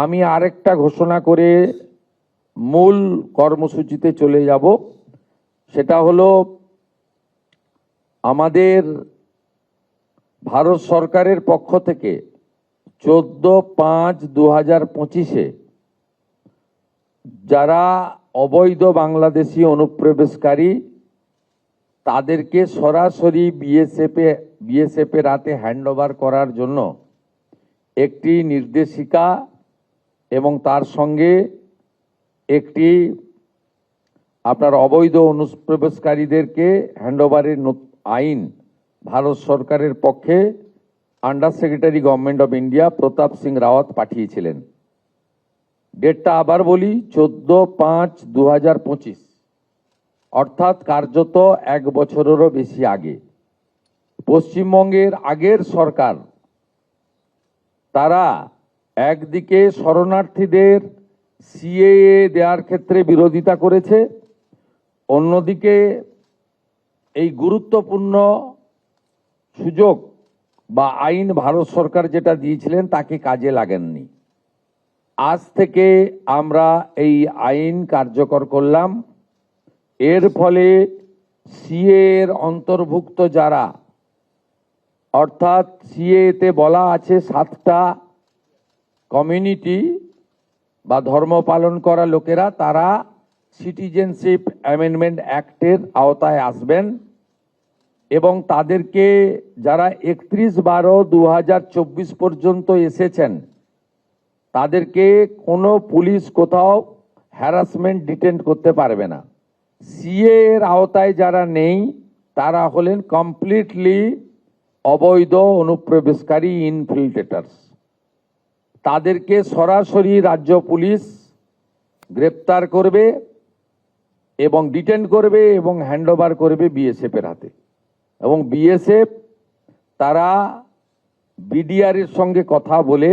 আমি আরেকটা ঘোষণা করে মূল কর্মসূচিতে চলে যাব। সেটা হলো আমাদের ভারত সরকারের পক্ষ থেকে 14/5/2025 যারা অবৈধ বাংলাদেশি অনুপ্রবেশকারী তাদেরকে সরাসরি বিএসএফ এর হাতে হ্যান্ডওভার করার জন্য একটি নির্দেশিকা এবং তার সঙ্গে একটি আপনার অবৈধ অনুপ্রবেশকারীদেরকে হ্যান্ডওভারের আইন ভারত সরকারের পক্ষে under secretary government of India Pratap Singh Rawat পাঠিয়েছিলেন। ডেটটা আবার বলি, 14/5/2025, অর্থাৎ কার্যত 1 বছরেরও বেশি আগে। পশ্চিমবঙ্গের আগের সরকার তারা একদিকে শরণার্থীদের সিএএ দেওয়ার ক্ষেত্রে বিরোধিতা করেছে, অন্যদিকে এই গুরুত্বপূর্ণ সুযোগ বা আইন ভারত সরকার যেটা দিয়েছিলেন তাকে কাজে লাগেননি। আজ থেকে আমরা এই আইন কার্যকর করলাম। এর ফলে সিএ এর অন্তর্ভুক্ত যারা, অর্থাৎ সিএতে বলা আছে 7টা কমিউনিটি বা ধর্ম পালন করা লোকেরা, তারা সিটিজেনশিপ অ্যামেন্ডমেন্ট অ্যাক্টের আওতায় আসবেন এবং তাদেরকে যারা 31/12/2024 পর্যন্ত এসেছেন তাদেরকে কোনো পুলিশ কোথাও হ্যারাসমেন্ট ডিটেন্ট করতে পারবে না। সিএ এর আওতায় যারা নেই তারা হলেন কমপ্লিটলি অবৈধ অনুপ্রবেশকারী ইনফিল্ট্রেটার্স। তাদেরকে সরাসরি রাজ্য পুলিশ গ্রেপ্তার করবে এবং ডিটেন করবে এবং হ্যান্ডওভার করবে বিএসএফ এর হাতে। এবং বিএসএফ তারা বিডিআর এর সঙ্গে কথা বলে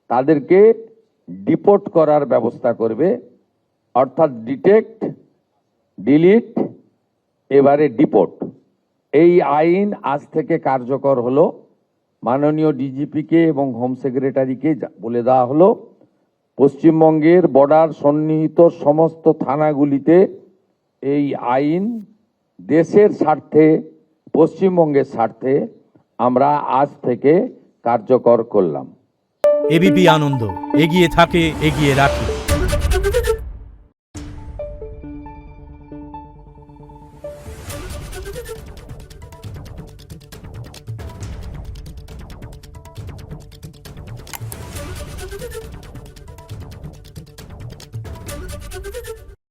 তাদেরকে ডিপোর্ট করার ব্যবস্থা করবে, অর্থাৎ ডিটেক্ট, ডিলিট, এবারে ডিপোর্ট। এই আইন আজ থেকে কার্যকর হলো। মাননীয় ডিজিপিকে এবং হোম সেক্রেটারিকে বলে দেওয়া হলো পশ্চিমবঙ্গের বর্ডার সন্নিহিত সমস্ত থানাগুলিতে এই আইন দেশের স্বার্থে, পশ্চিমবঙ্গের স্বার্থে আমরা আজ থেকে কার্যকর করলাম। এবিপি আনন্দ, এগিয়ে থাকে, এগিয়ে রাখে। Thank you.